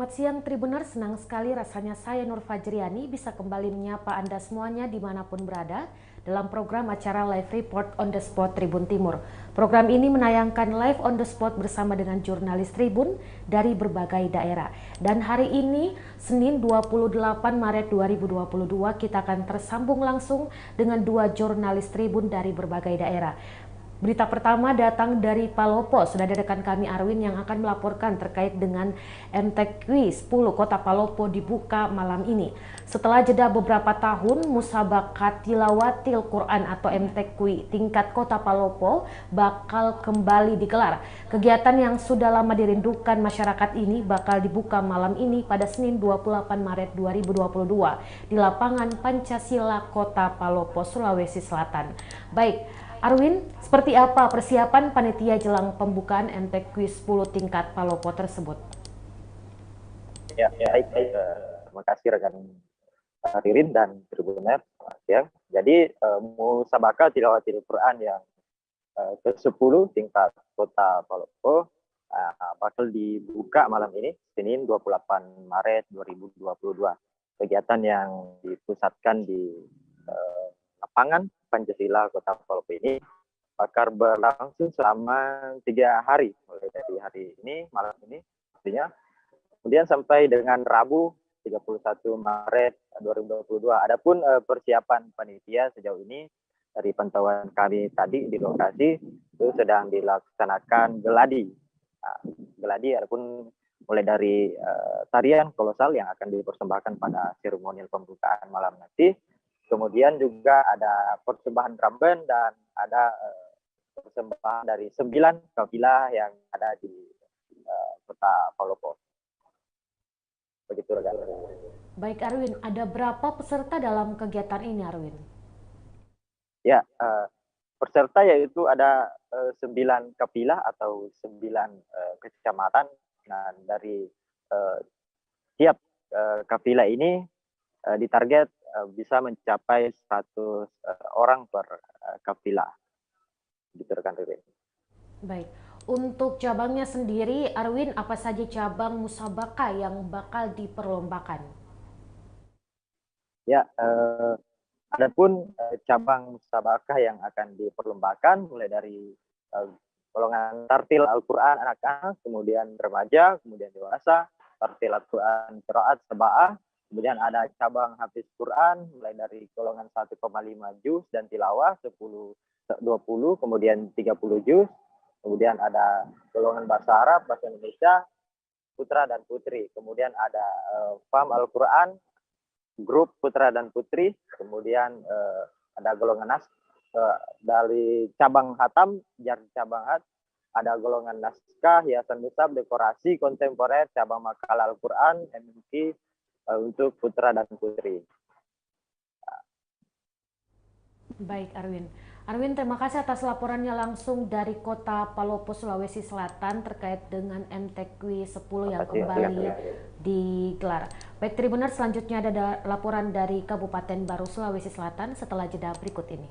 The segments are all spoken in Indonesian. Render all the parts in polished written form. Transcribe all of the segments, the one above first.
Selamat siang Tribuners, senang sekali rasanya saya Nur Fajriani bisa kembali menyapa Anda semuanya dimanapun berada dalam program acara Live Report on the Spot Tribun Timur. Program ini menayangkan live on the spot bersama dengan jurnalis Tribun dari berbagai daerah. Dan hari ini, Senin 28 Maret 2022, kita akan tersambung langsung dengan dua jurnalis Tribun dari berbagai daerah. Berita pertama datang dari Palopo. Sudah ada rekan kami Arwin yang akan melaporkan terkait dengan MTQ 10 Kota Palopo dibuka malam ini. Setelah jeda beberapa tahun, Musabakat Tilawatil Quran atau MTQ tingkat Kota Palopo bakal kembali digelar. Kegiatan yang sudah lama dirindukan masyarakat ini bakal dibuka malam ini pada Senin 28 Maret 2022 di lapangan Pancasila Kota Palopo, Sulawesi Selatan. Baik, Arwin, seperti apa persiapan panitia jelang pembukaan MTQ 10 tingkat Palopo tersebut? Ya, baik. Terima kasih rekan Ririn dan Tribuner. Ya. Jadi Musabaqah Tilawatil Quran yang ke-10 tingkat Kota Palopo bakal dibuka malam ini, Senin 28 Maret 2022. Kegiatan yang dipusatkan di lapangan Pancasila Kota Palopo ini bakal berlangsung selama 3 hari, mulai dari hari ini, malam ini, artinya, kemudian sampai dengan Rabu 31 Maret 2022. Adapun persiapan panitia sejauh ini dari pantauan kami tadi di lokasi itu sedang dilaksanakan geladi. Geladi adapun mulai dari tarian kolosal yang akan dipersembahkan pada seremonial pembukaan malam nanti. Kemudian juga ada persembahan drum band dan ada persembahan dari 9 kafilah yang ada di Kota Palopo. Begitu rekan. Baik Arwin, ada berapa peserta dalam kegiatan ini Arwin? Ya, peserta yaitu ada 9 kafilah atau 9 kecamatan. Nah, dari tiap kafilah ini ditarget bisa mencapai 100 orang per kafilah. Gitu rekan Ririn. Baik, untuk cabangnya sendiri, Arwin, apa saja cabang musabaqah yang bakal diperlombakan? Ya, adapun cabang musabaqah yang akan diperlombakan mulai dari golongan tartil Al-Quran anak-anak, kemudian remaja, kemudian dewasa, tartil Al-Quran qiraat saba'ah. Kemudian ada cabang hafiz Quran mulai dari golongan 1,5 juz dan tilawah 20, kemudian 30 juz. Kemudian ada golongan bahasa Arab, bahasa Indonesia, putra dan putri. Kemudian ada faham Al-Quran, grup putra dan putri. Kemudian ada golongan dari cabang hatam, cabang ada golongan naskah, hiasan musab, dekorasi, kontemporer, cabang makalah Al-Quran, MMQ, untuk putra dan putri. Baik Arwin. Arwin, terima kasih atas laporannya langsung dari Kota Palopo, Sulawesi Selatan terkait dengan MTQ 10 yang kembali digelar. Baik Tribuner, selanjutnya ada laporan dari Kabupaten Baru, Sulawesi Selatan setelah jeda berikut ini.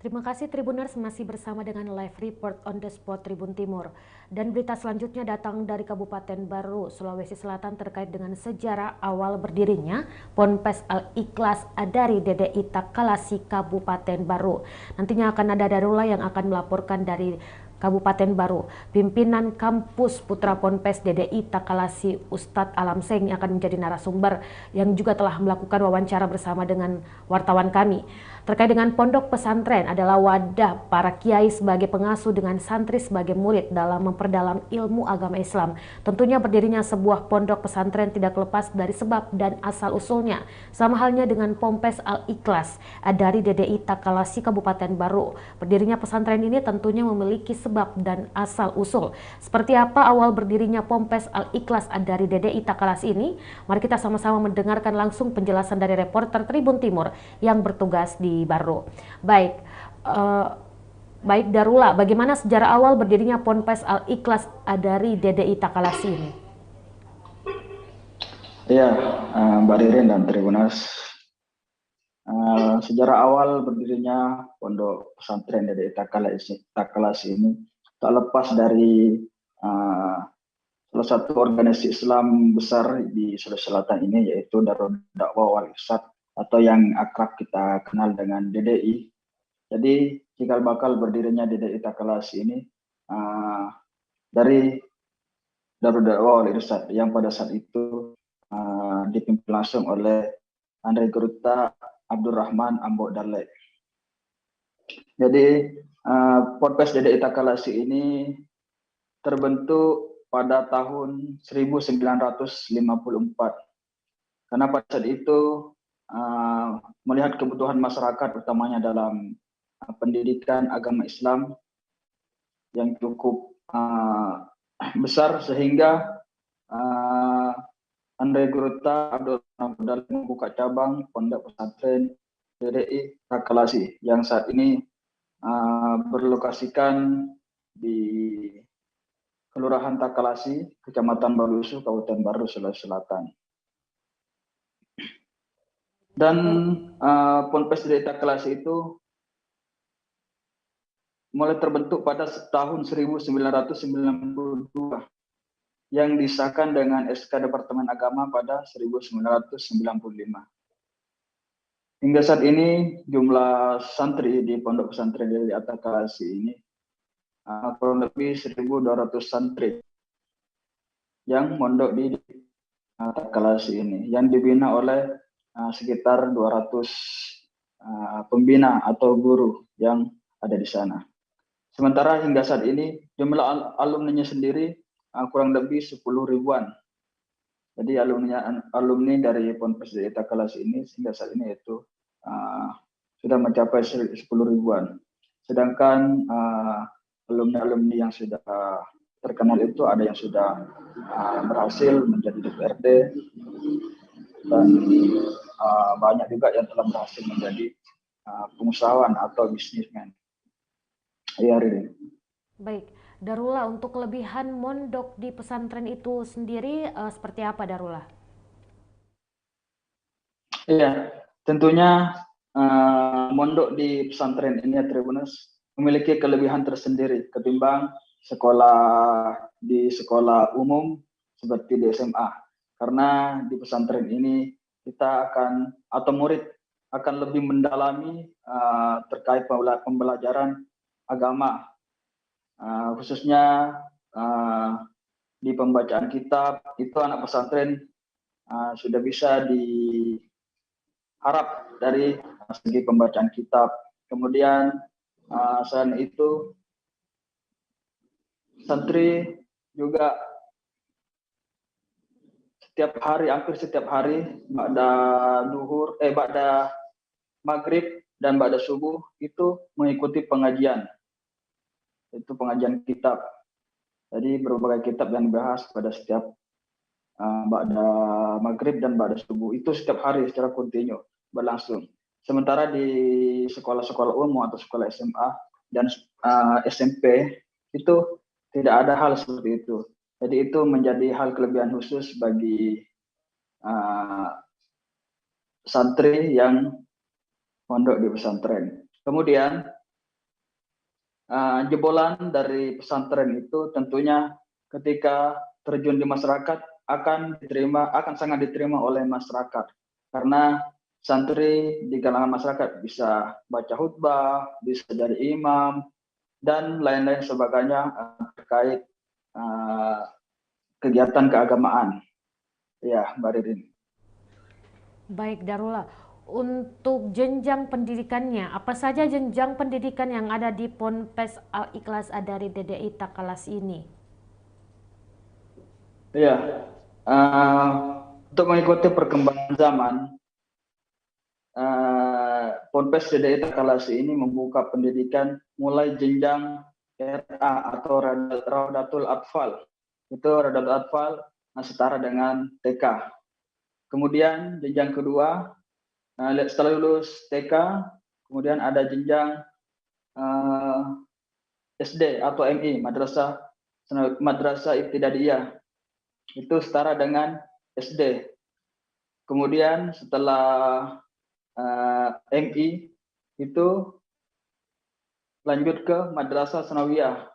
Terima kasih Tribuners, masih bersama dengan live report on the spot Tribun Timur. Dan berita selanjutnya datang dari Kabupaten Baru, Sulawesi Selatan terkait dengan sejarah awal berdirinya Ponpes Al-Ikhlas dari DDI Takalasi Kabupaten Baru. Nantinya akan ada Darullah yang akan melaporkan dari Kabupaten Baru. Pimpinan kampus Putra Ponpes DDI Takalasi Ustadz Alam Seng yang akan menjadi narasumber yang juga telah melakukan wawancara bersama dengan wartawan kami. Terkait dengan pondok pesantren adalah wadah para kiai sebagai pengasuh dengan santri sebagai murid dalam memperdalam ilmu agama Islam. Tentunya berdirinya sebuah pondok pesantren tidak lepas dari sebab dan asal-usulnya. Sama halnya dengan Ponpes Al-Ikhlas dari DDI Takalasi Kabupaten Baru. Berdirinya pesantren ini tentunya memiliki sebab dan asal-usul. Seperti apa awal berdirinya Ponpes Al-Ikhlas dari DDI Takalasi ini? Mari kita sama-sama mendengarkan langsung penjelasan dari reporter Tribun Timur yang bertugas di Baru. Baik, Darullah, bagaimana sejarah awal berdirinya Ponpes Al-Ikhlas dari DDI Takalasi ini? Ya, Mbak Ririn dan Tribunas, sejarah awal berdirinya pondok pesantren DDI Takalasi ini tak lepas dari salah satu organisasi Islam besar di Sulawesi Selatan ini, yaitu Darul Dakwah Wal Irsyad atau yang akrab kita kenal dengan DDI. Jadi cikal bakal berdirinya DDI Takalasi ini dari Darul Dakwah Wal Irsyad yang pada saat itu dipimpin langsung oleh Andre Geruta Abdurrahman Ambok Darlek. Jadi Ponpes DDI Takalasi ini terbentuk pada tahun 1954 karena pada saat itu melihat kebutuhan masyarakat utamanya dalam pendidikan agama Islam yang cukup besar sehingga Andre Geruta Abdurrahman membuka cabang pondok pesantren DDI Takalasi yang saat ini berlokasikan di Kelurahan Takalasi, Kecamatan Balusu, Kabupaten Baru, Sulawesi Selatan. Dan Ponpes DDI Takalasi itu mulai terbentuk pada tahun 1992 yang disahkan dengan SK Departemen Agama pada 1995. Hingga saat ini jumlah santri di Pondok Pesantren DDI Takalasi ini kurang lebih 1.200 santri yang mondok di Takalasi ini, yang dibina oleh sekitar 200 pembina atau guru yang ada di sana. Sementara hingga saat ini jumlah alumninya sendiri kurang lebih 10 ribuan. Jadi alumni dari Ponpes DDI Takalasi ini hingga saat ini itu sudah mencapai 10 ribuan. Sedangkan alumni yang sudah terkenal itu ada yang sudah berhasil menjadi DPRD dan banyak juga yang telah berhasil menjadi pengusahawan atau bisnismen. Ya, Riri. Baik, Darullah, untuk kelebihan mondok di pesantren itu sendiri seperti apa, Darullah? Iya, tentunya mondok di pesantren ini, Tribuners, memiliki kelebihan tersendiri ketimbang sekolah umum seperti di SMA. Karena di pesantren ini kita akan atau murid akan lebih mendalami terkait pembelajaran agama, khususnya di pembacaan kitab. Itu anak pesantren sudah bisa diharap dari segi pembacaan kitab. Kemudian selain itu santri juga hampir setiap hari ba'da maghrib dan ba'da subuh itu mengikuti pengajian. Itu pengajian kitab. Jadi berbagai kitab yang dibahas pada setiap ba'da maghrib dan ba'da subuh. Itu setiap hari secara kontinu berlangsung. Sementara di sekolah-sekolah umum atau sekolah SMA dan SMP itu tidak ada hal seperti itu. Jadi itu menjadi hal kelebihan khusus bagi santri yang mondok di pesantren. Kemudian jebolan dari pesantren itu tentunya ketika terjun di masyarakat akan sangat diterima oleh masyarakat, karena santri di kalangan masyarakat bisa baca khutbah, bisa jadi imam dan lain-lain sebagainya terkait kegiatan keagamaan. Ya, Mbak Ririn. Baik Darullah, untuk jenjang pendidikannya, apa saja jenjang pendidikan yang ada di Ponpes Al-Ikhlas Adari DDI Takalas ini? Ya, untuk mengikuti perkembangan zaman, Ponpes DDI Takalasi ini membuka pendidikan mulai jenjang RA atau Raudatul Atfal. Itu Raudatul Atfal setara dengan TK. Kemudian jenjang kedua, setelah lulus TK, kemudian ada jenjang SD atau MI, Madrasah Ibtidaiyah. Itu setara dengan SD. Kemudian setelah MI itu lanjut ke Madrasah Sanawiyah,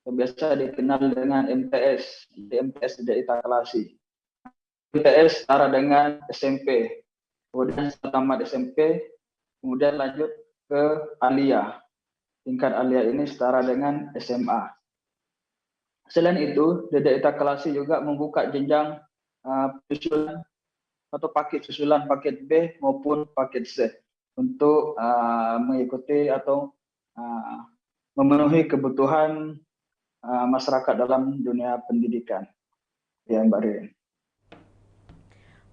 yang biasa dikenal dengan MTS, MTS DDI Takalasi. MTS setara dengan SMP. Kemudian setelah tamat SMP, kemudian lanjut ke Aliyah. Tingkat Aliyah ini setara dengan SMA. Selain itu, DDI Takalasi juga membuka jenjang susulan atau paket susulan paket B maupun paket C untuk mengikuti atau memenuhi kebutuhan masyarakat dalam dunia pendidikan. Ya, Mbak Ririn.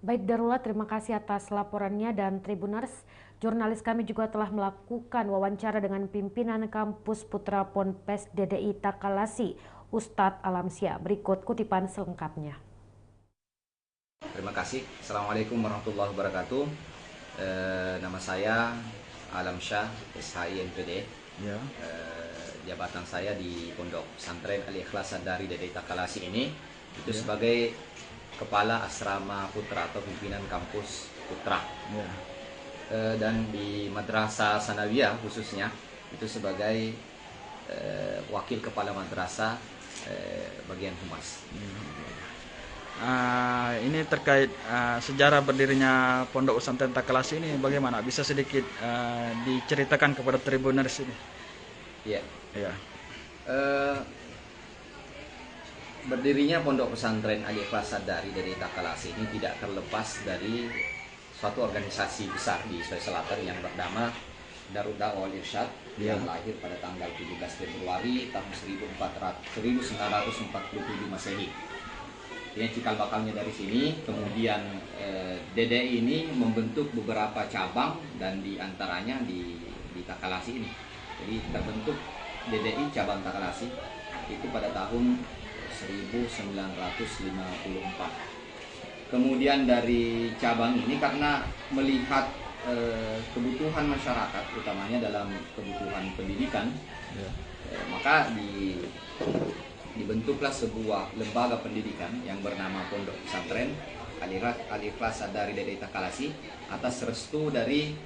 Baik Darullah, terima kasih atas laporannya, dan Tribuners, jurnalis kami juga telah melakukan wawancara dengan pimpinan kampus Putra Ponpes DDI Takalasi, Ustadz Alamsyah. Berikut kutipan selengkapnya. Terima kasih. Assalamualaikum warahmatullahi wabarakatuh. Nama saya Alamsyah, SHI MPD. Ya. Jabatan saya di Pondok Pesantren Al-Ikhlas Adari DDI Takalasi ini itu sebagai Kepala Asrama Putra atau pimpinan kampus Putra. Ya. Dan di Madrasah Sanawiyah khususnya itu sebagai wakil kepala madrasah bagian humas. Ini terkait sejarah berdirinya Pondok Pesantren Takalasi ini bagaimana? Bisa sedikit diceritakan kepada Tribuners ini? Iya. Ya. Berdirinya Pondok Pesantren Al-Ikhlas Adari DDI Takalasi ini tidak terlepas dari suatu organisasi besar di Sulawesi Selatan yang bernama Darul Da'wah wal Irsyad yang lahir pada tanggal 17 Februari tahun 1947 Masehi. Ini cikal bakalnya dari sini. Kemudian DDI ini membentuk beberapa cabang dan diantaranya di Takalasi ini. Jadi terbentuk DDI cabang Takalasi itu pada tahun 1954. Kemudian dari cabang ini karena melihat kebutuhan masyarakat, utamanya dalam kebutuhan pendidikan, maka dibentuklah sebuah lembaga pendidikan yang bernama Pondok Pesantren Al-Ikhlas Adari DDI Takalasi atas restu dari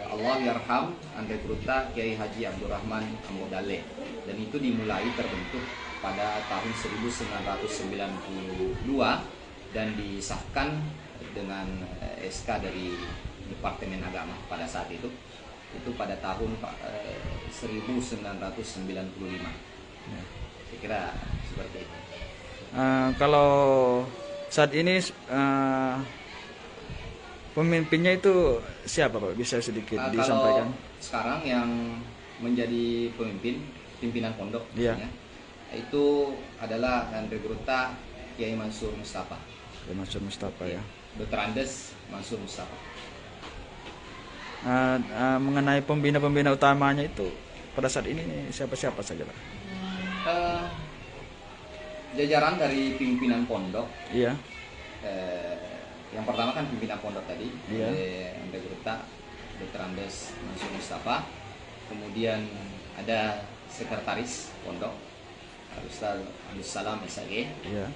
Allah Yarham Andre Kruta Kiai Haji Abdurrahman Amodale, dan itu dimulai terbentuk pada tahun 1992 dan disahkan dengan SK dari Departemen Agama pada saat itu pada tahun 1995. Saya kira seperti itu. Kalau saat ini pemimpinnya itu siapa Pak? Bisa sedikit disampaikan? Sekarang yang menjadi pimpinan pondok itu adalah Andre Gruta Kiai Mansur Mustafa. Kiai Mansur Mustafa ya. Dr. Andes Mansur Mustafa. Mengenai pembina-pembina utamanya itu pada saat ini siapa-siapa saja Pak? Jajaran dari pimpinan pondok. Iya. Yang pertama kan pimpinan pondok tadi, Andre Gruta, Dr. Andes Mansur Mustafa. Kemudian ada sekretaris pondok, Ustaz Abdus Salam SAG. Iya.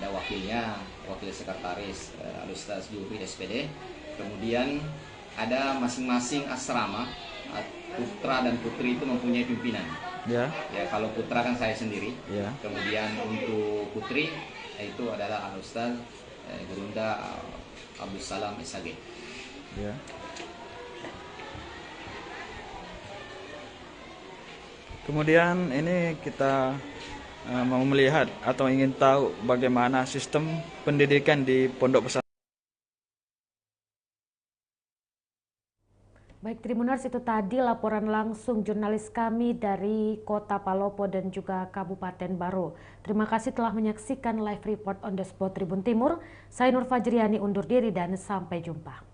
Ada wakilnya, wakil sekretaris Ustaz Juhri SPD. Kemudian ada masing-masing asrama putra dan putri itu mempunyai pimpinan. Ya. Ya, kalau putra kan saya sendiri. Ya. Kemudian untuk putri itu adalah Al-Ustaz Gurunda Abdul Salam SAG. Ya. Kemudian ini kita mau melihat atau ingin tahu bagaimana sistem pendidikan di pondok pesantren. Baik Tribuners, itu tadi laporan langsung jurnalis kami dari Kota Palopo dan juga Kabupaten Baro. Terima kasih telah menyaksikan live report on the spot Tribun Timur. Saya Nur Fajriani undur diri dan sampai jumpa.